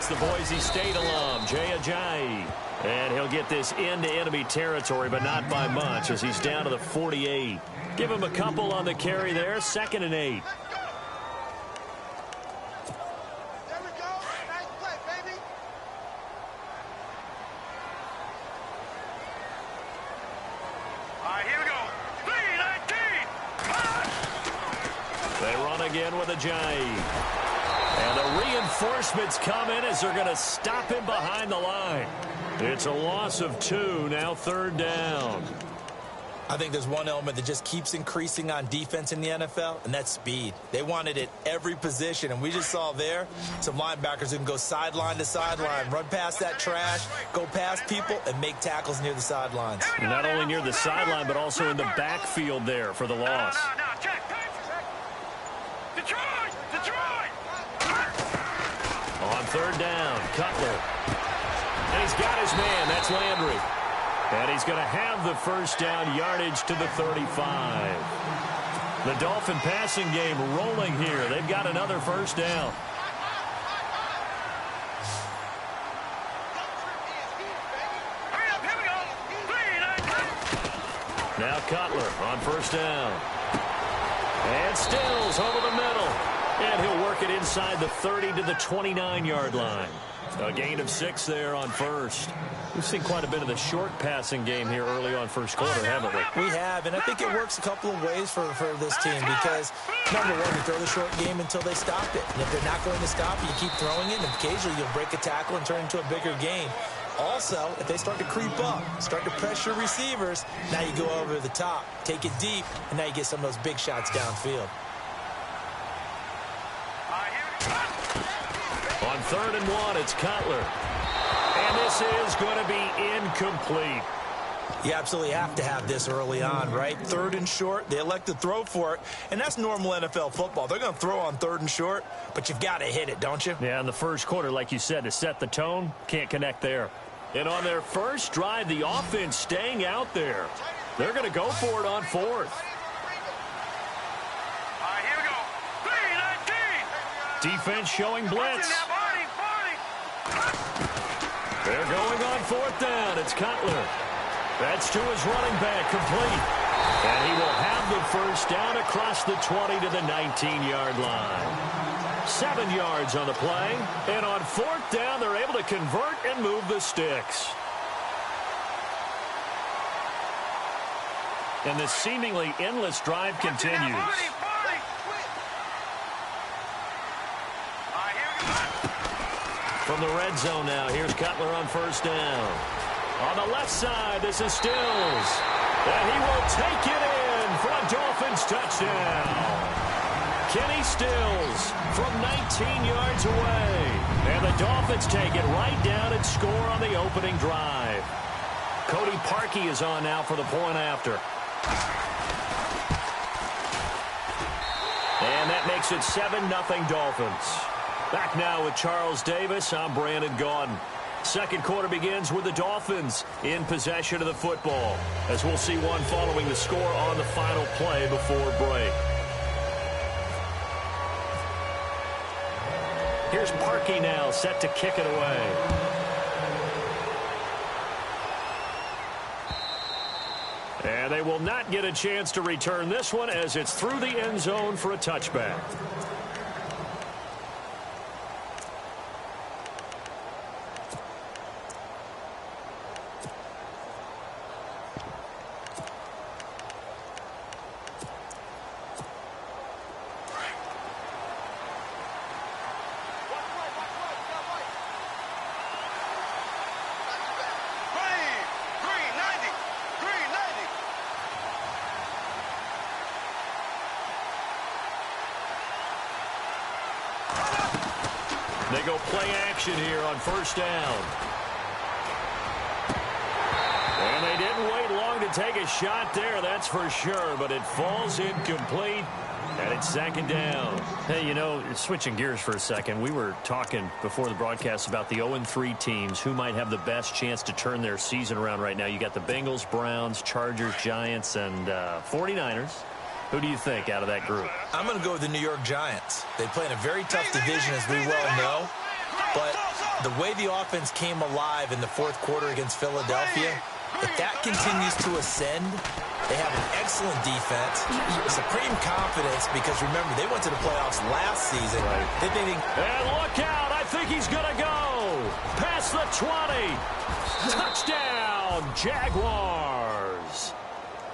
It's the Boise State alum, Jay Ajayi. And he'll get this into enemy territory, but not by much, as he's down to the 48. Give him a couple on the carry there, 2nd and 8. Again with Ajayi. And the reinforcements come in as they're going to stop him behind the line. It's a loss of 2, now 3rd down. I think there's one element that just keeps increasing on defense in the NFL, and that's speed. They want it at every position, and we just saw there some linebackers who can go sideline to sideline, run past that trash, go past people, and make tackles near the sidelines. And not only near the sideline, but also in the backfield there for the loss. On 3rd down, Cutler. And he's got his man. That's Landry. And he's going to have the 1st down, yardage to the 35. The Dolphin passing game rolling here. They've got another 1st down. Now Cutler on 1st down. And Stills over the middle. And he'll work it inside the 30 to the 29-yard line. A gain of 6 there on 1st. We've seen quite a bit of the short passing game here early on 1st quarter, haven't we? We have, and I think it works a couple of ways for this team because, number one, you throw the short game until they stop it. And if they're not going to stop it, you keep throwing it, and occasionally you'll break a tackle and turn it into a bigger gain. Also, if they start to creep up, start to pressure receivers, now you go over the top, take it deep, and now you get some of those big shots downfield. On 3rd and 1, it's Cutler. And this is going to be incomplete. You absolutely have to have this early on, right? 3rd and short, they elect to throw for it, and that's normal NFL football. They're going to throw on 3rd and short, but you've got to hit it, don't you? Yeah, in the 1st quarter, like you said, to set the tone, can't connect there. And on their first drive, the offense staying out there. They're going to go for it on 4th. Here we go. 3-19. Defense showing blitz. They're going on 4th down. It's Cutler. That's to his running back, complete. And he will have the 1st down across the 20 to the 19-yard line. 7 yards on the play. And on 4th down, they're able to convert and move the sticks. And the seemingly endless drive continues. From the red zone now, here's Cutler on 1st down. On the left side, this is Stills. And he will take it in for a Dolphins touchdown. Kenny Stills from 19 yards away. And the Dolphins take it right down and score on the opening drive. Cody Parkey is on now for the point after. And that makes it 7-0 Dolphins. Back now with Charles Davis, I'm Brandon Gaudin. 2nd quarter begins with the Dolphins in possession of the football, as we'll see one following the score on the final play before break. Here's Parkey now, set to kick it away. And they will not get a chance to return this one as it's through the end zone for a touchback. They go play action here on 1st down. And they didn't wait long to take a shot there, that's for sure, but it falls incomplete, and it's 2nd down. Hey, you know, switching gears for a second, we were talking before the broadcast about the 0-3 teams who might have the best chance to turn their season around right now. You got the Bengals, Browns, Chargers, Giants, and 49ers. Who do you think out of that group? I'm going to go with the New York Giants. They play in a very tough division, as we well know. But The way the offense came alive in the fourth quarter against Philadelphia, if that continues to ascend, they have an excellent defense, supreme confidence, because remember, they went to the playoffs last season. Right. And look out, I think he's going to go. Past the 20. Touchdown, Jaguars.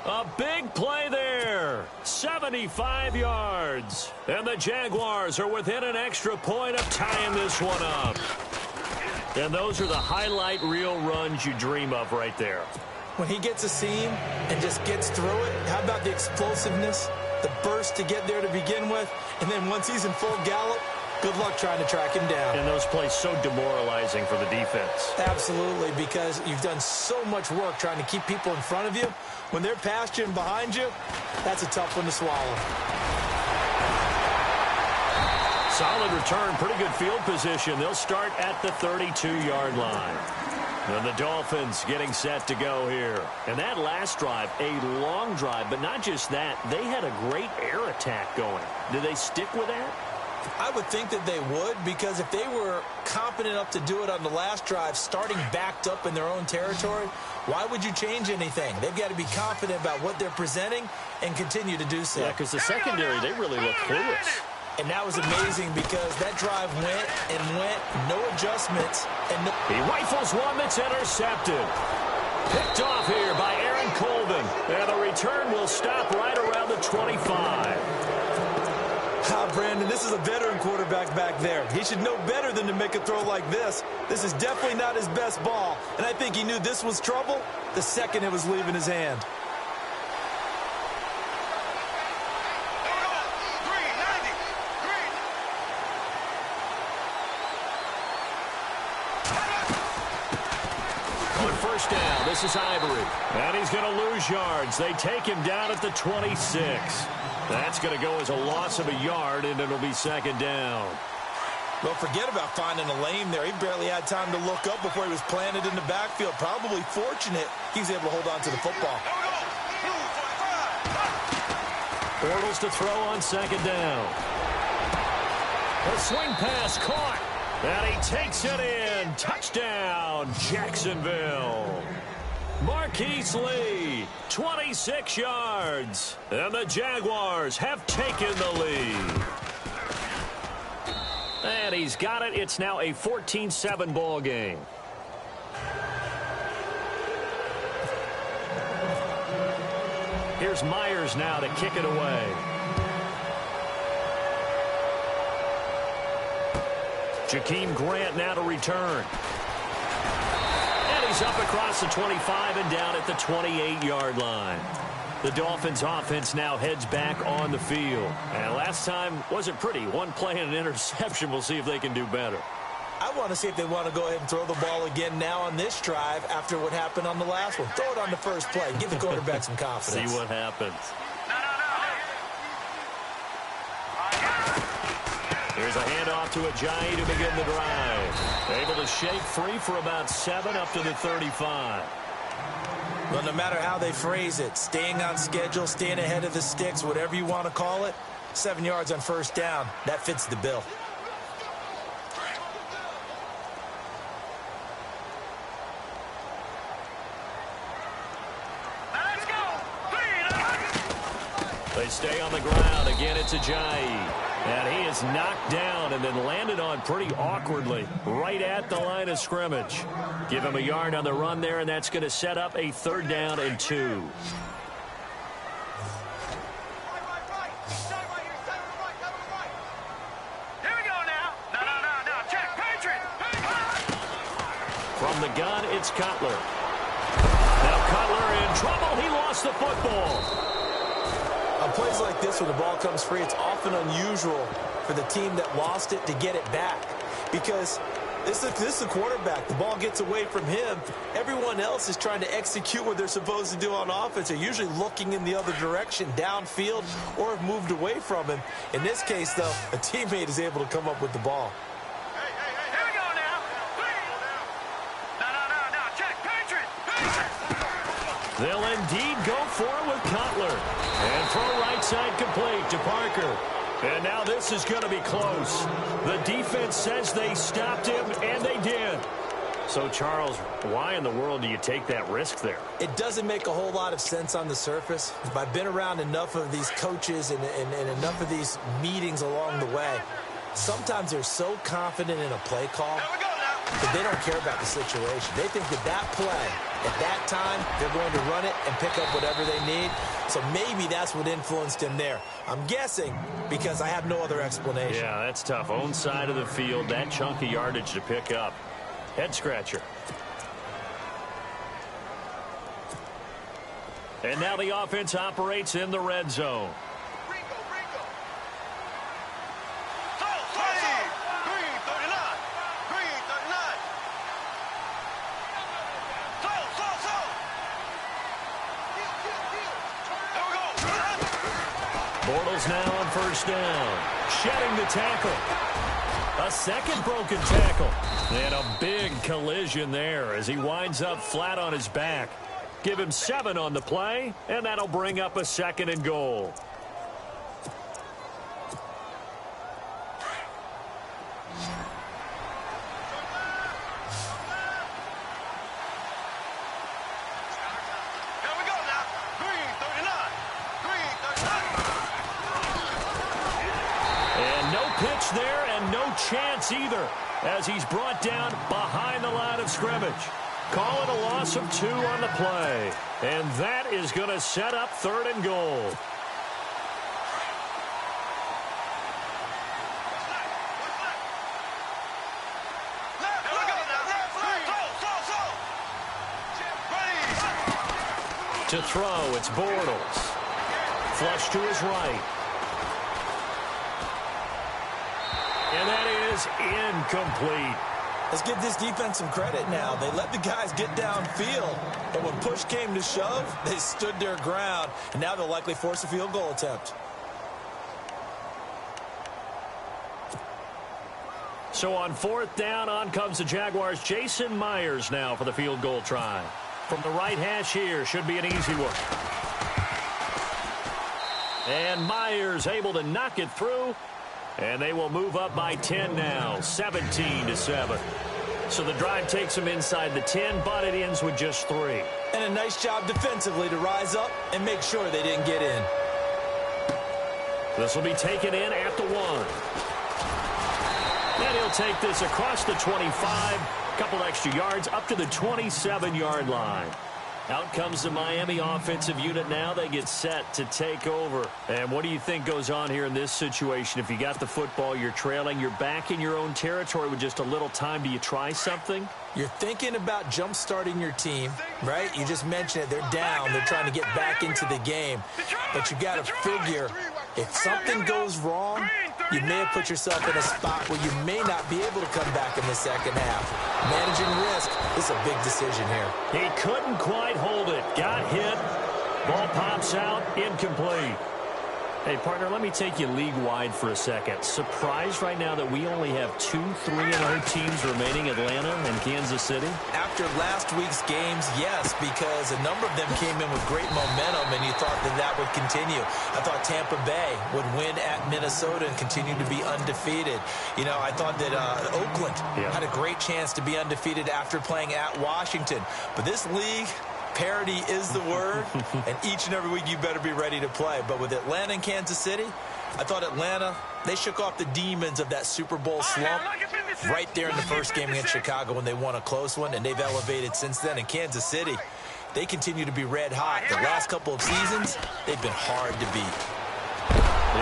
A big play there. 75 yards. And the Jaguars are within an extra point of tying this one up. And those are the highlight reel runs you dream of right there. When he gets a seam and just gets through it, how about the explosiveness, the burst to get there to begin with, and then once he's in full gallop, good luck trying to track him down. And those plays so demoralizing for the defense. Absolutely, because you've done so much work trying to keep people in front of you. When they're past you and behind you, that's a tough one to swallow. Solid return, pretty good field position. They'll start at the 32-yard line. And the Dolphins getting set to go here. And that last drive, a long drive, but not just that. They had a great air attack going. Do they stick with that? I would think that they would, because if they were confident enough to do it on the last drive, starting backed up in their own territory, why would you change anything? They've got to be confident about what they're presenting and continue to do so. Yeah, because the secondary, they really look clueless. And that was amazing because that drive went and went, no adjustments. And he rifles one that's intercepted. Picked off here by Aaron Colvin. And the return will stop right around the 25. Brandon, this is a veteran quarterback back there. He should know better than to make a throw like this. This is definitely not his best ball. And I think he knew this was trouble the second it was leaving his hand. Down. This is Ivory. And he's going to lose yards. They take him down at the 26. That's going to go as a loss of a yard, and it'll be second down. Well, forget about finding a lane there. He barely had time to look up before he was planted in the backfield. Probably fortunate he was able to hold on to the football. Bortles to throw on second down. A swing pass caught. And he takes it in. Touchdown, Jacksonville. Marquise Lee, 26 yards. And the Jaguars have taken the lead. And he's got it. It's now a 14-7 ball game. Here's Myers now to kick it away. Jakeem Grant now to return. And he's up across the 25 and down at the 28-yard line. The Dolphins offense now heads back on the field. And last time wasn't pretty. One play and an interception. We'll see if they can do better. I want to see if they want to go ahead and throw the ball again now on this drive after what happened on the last one. Throw it on the first play. Give the quarterback some confidence. See what happens. Here's a handoff to Ajayi to begin the drive. Able to shake free for about 7 up to the 35. Well, no matter how they phrase it, staying on schedule, staying ahead of the sticks, whatever you want to call it, 7 yards on first down, that fits the bill. They stay on the ground. Again, it's Ajayi. And he is knocked down and then landed on pretty awkwardly right at the line of scrimmage. Give him a yard on the run there, and that's going to set up a 3rd down and 2. Here we go now. No. Check. Patriot. From the gun, it's Cutler. Now Cutler in trouble. He lost the football. On plays like this, when the ball comes free, it's often unusual for the team that lost it to get it back. Because this is the quarterback. The ball gets away from him. Everyone else is trying to execute what they're supposed to do on offense. They're usually looking in the other direction, downfield, or have moved away from him. In this case, though, a teammate is able to come up with the ball. Here we go now. No. Check. Patriot. They'll indeed go for it with Cutler. And throw right side complete to Parker. And now this is going to be close. The defense says they stopped him, and they did. So, Charles, why in the world do you take that risk there? It doesn't make a whole lot of sense on the surface. I've been around enough of these coaches and enough of these meetings along the way. Sometimes they're so confident in a play call that they don't care about the situation. They think that play, at that time, they're going to run it and pick up whatever they need. So maybe that's what influenced him there. I'm guessing because I have no other explanation. Yeah, that's tough. Own side of the field, that chunk of yardage to pick up. Head scratcher. And now the offense operates in the red zone. Bortles now on first down. Shedding the tackle. A second broken tackle. And a big collision there as he winds up flat on his back. Give him 7 on the play, and that'll bring up a 2nd and goal. Pitch there and no chance either as he's brought down behind the line of scrimmage. Call it a loss of 2 on the play. And that is going to set up 3rd and goal. To throw, it's Bortles. Flush to his right. And that is incomplete. Let's give this defense some credit now. They let the guys get downfield, but when push came to shove, they stood their ground, and now they'll likely force a field goal attempt. So on 4th down, on comes the Jaguars. Jason Myers now for the field goal try. From the right hash here, should be an easy one. And Myers able to knock it through. And they will move up by 10 now, 17-7. So the drive takes them inside the 10, but it ends with just 3. And a nice job defensively to rise up and make sure they didn't get in. This will be taken in at the 1. And he'll take this across the 25, a couple extra yards up to the 27-yard line. Out comes the Miami offensive unit now. They get set to take over. And what do you think goes on here in this situation? If you got the football, you're trailing, you're back in your own territory with just a little time. Do you try something? You're thinking about jump-starting your team, right? You just mentioned it. They're down. They're trying to get back into the game. But you got to figure if something goes wrong, you may have put yourself in a spot where you may not be able to come back in the second half. Managing risk is a big decision here. He couldn't quite hold it. Got hit. Ball pops out. Incomplete. Hey, partner, let me take you league-wide for a second. Surprised right now that we only have 2 3-0 teams remaining, Atlanta and Kansas City? After last week's games, yes, because a number of them came in with great momentum, and you thought that would continue. I thought Tampa Bay would win at Minnesota and continue to be undefeated. You know, I thought that Oakland had a great chance to be undefeated after playing at Washington. But this league, parity is the word, and each and every week you better be ready to play. But with Atlanta and Kansas City, I thought Atlanta, they shook off the demons of that Super Bowl slump right there in the first game against Chicago when they won a close one, and they've elevated since then. In Kansas City, they continue to be red hot. The last couple of seasons, they've been hard to beat.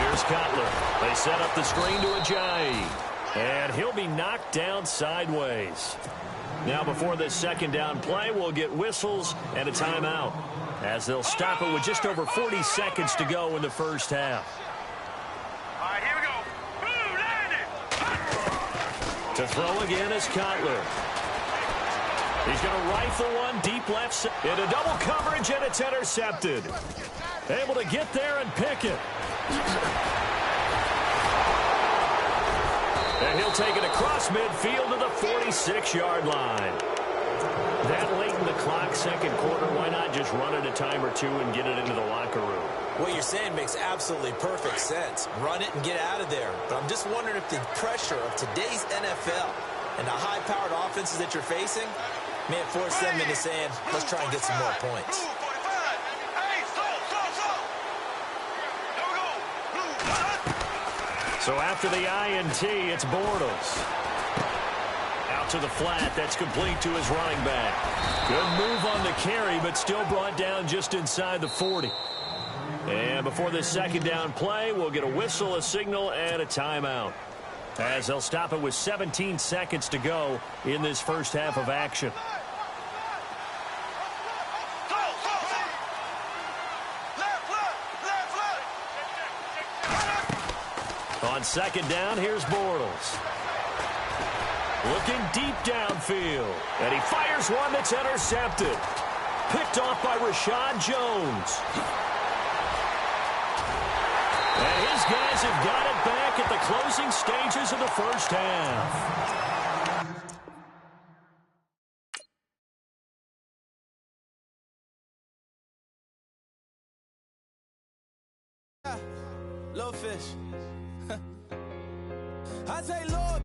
Here's Cutler. They set up the screen to Ajayi, and he'll be knocked down sideways. Now before this second down play, we'll get whistles and a timeout as they'll stop it with just over 40 seconds to go in the first half. All right, here we go. Boom, landed. To throw again is Cutler. He's going to rifle one deep left into double coverage, and it's intercepted. Able to get there and pick it. And he'll take it across midfield to the 46-yard line. That late in the clock, second quarter, why not just run it a time or two and get it into the locker room? What you're saying makes absolutely perfect sense. Run it and get out of there. But I'm just wondering if the pressure of today's NFL and the high-powered offenses that you're facing may force them into saying, let's try and get some more points. So after the INT, it's Bortles. Out to the flat. That's complete to his running back. Good move on the carry, but still brought down just inside the 40. And before this second down play, we'll get a whistle, a signal, and a timeout, as they'll stop it with 17 seconds to go in this first half of action. On second down, here's Bortles. Looking deep downfield. And he fires one that's intercepted. Picked off by Rashad Jones. And his guys have got it back at the closing stages of the first half. Little fish. I say, Lord.